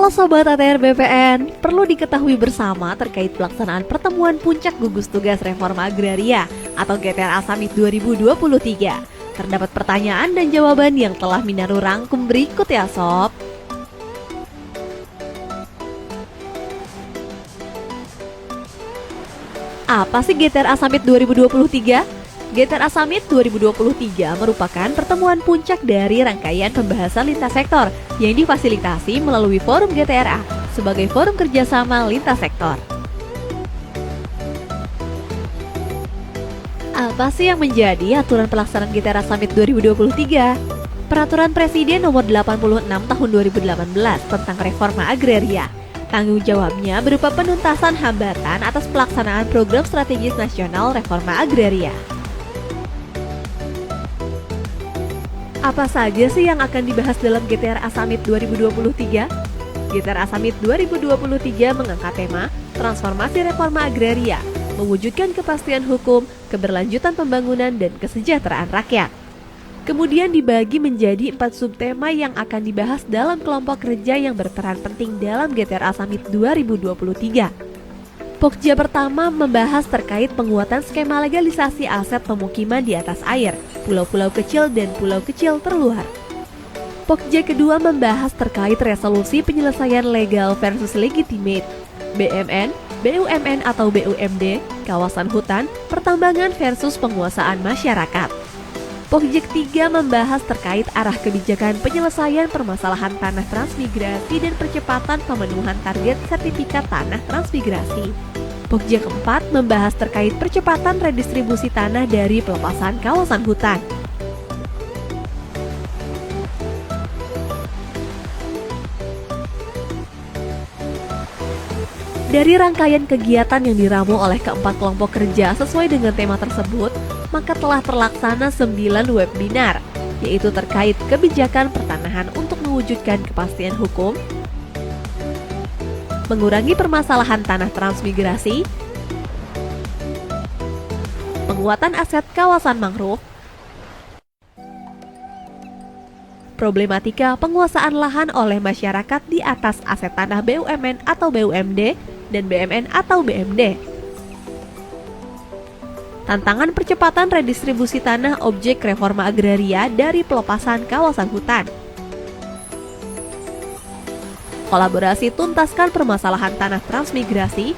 Halo Sobat ATR BPN, perlu diketahui bersama terkait pelaksanaan pertemuan puncak gugus tugas reforma agraria atau GTRA Summit 2023. Terdapat pertanyaan dan jawaban yang telah Minaru rangkum berikut ya Sob. Apa sih GTRA Summit 2023? GTRA Summit 2023 merupakan pertemuan puncak dari rangkaian pembahasan lintas sektor yang difasilitasi melalui Forum GTRA sebagai forum kerjasama lintas sektor. Apa sih yang menjadi aturan pelaksanaan GTRA Summit 2023? Peraturan Presiden Nomor 86 Tahun 2018 tentang Reforma Agraria. Tanggung jawabnya berupa penuntasan hambatan atas pelaksanaan program strategis nasional reforma agraria. Apa saja sih yang akan dibahas dalam GTRA Summit 2023? GTRA Summit 2023 mengangkat tema Transformasi Reforma Agraria, mewujudkan kepastian hukum, keberlanjutan pembangunan, dan kesejahteraan rakyat. Kemudian dibagi menjadi 4 subtema yang akan dibahas dalam kelompok kerja yang berperan penting dalam GTRA Summit 2023. Pokja pertama membahas terkait penguatan skema legalisasi aset pemukiman di atas air, pulau-pulau kecil dan pulau kecil terluar. Pokja kedua membahas terkait resolusi penyelesaian legal versus legitimate, BMN, BUMN atau BUMD, kawasan hutan, pertambangan versus penguasaan masyarakat. Pokja ketiga membahas terkait arah kebijakan penyelesaian permasalahan tanah transmigrasi dan percepatan pemenuhan target sertifikat tanah transmigrasi. Pokja keempat membahas terkait percepatan redistribusi tanah dari pelepasan kawasan hutan. Dari rangkaian kegiatan yang diramu oleh keempat kelompok kerja sesuai dengan tema tersebut, maka telah terlaksana 9 webinar, yaitu terkait kebijakan pertanahan untuk mewujudkan kepastian hukum, mengurangi permasalahan tanah transmigrasi, penguatan aset kawasan mangrove, problematika penguasaan lahan oleh masyarakat di atas aset tanah BUMN atau BUMD dan BMN atau BMD. Tantangan percepatan redistribusi tanah objek reforma agraria dari pelepasan kawasan hutan. Kolaborasi tuntaskan permasalahan tanah transmigrasi,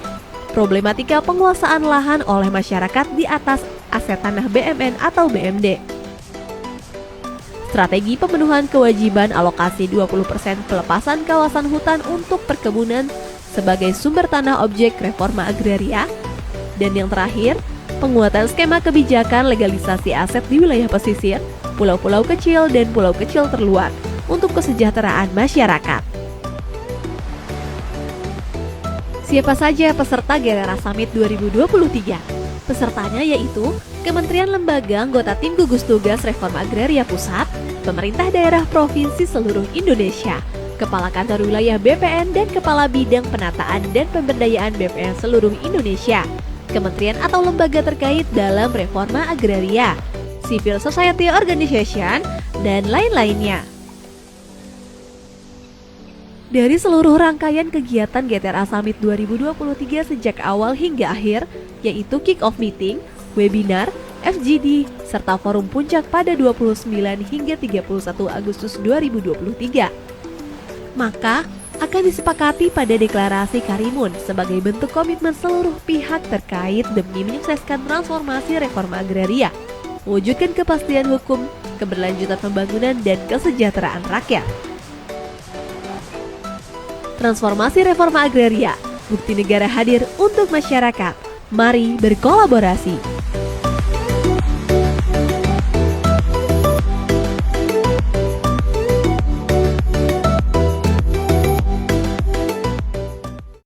problematika penguasaan lahan oleh masyarakat di atas aset tanah BMN atau BMD. Strategi pemenuhan kewajiban alokasi 20% pelepasan kawasan hutan untuk perkebunan sebagai sumber tanah objek reforma agraria. Dan yang terakhir, penguatan skema kebijakan legalisasi aset di wilayah pesisir, pulau-pulau kecil dan pulau kecil terluar untuk kesejahteraan masyarakat. Siapa saja peserta GTRA Summit 2023? Pesertanya yaitu Kementerian Lembaga anggota Tim Gugus Tugas Reforma Agraria Pusat, pemerintah daerah provinsi seluruh Indonesia, Kepala Kantor Wilayah BPN dan Kepala Bidang Penataan dan Pemberdayaan BPN seluruh Indonesia, kementerian atau lembaga terkait dalam reforma agraria, civil society organization, dan lain-lainnya. Dari seluruh rangkaian kegiatan GTRA Summit 2023 sejak awal hingga akhir, yaitu kick-off meeting, webinar, FGD, serta forum puncak pada 29 hingga 31 Agustus 2023. Maka, akan disepakati pada deklarasi Karimun sebagai bentuk komitmen seluruh pihak terkait demi menyukseskan transformasi reforma agraria, mewujudkan kepastian hukum, keberlanjutan pembangunan, dan kesejahteraan rakyat. Transformasi reforma agraria, bukti negara hadir untuk masyarakat. Mari berkolaborasi.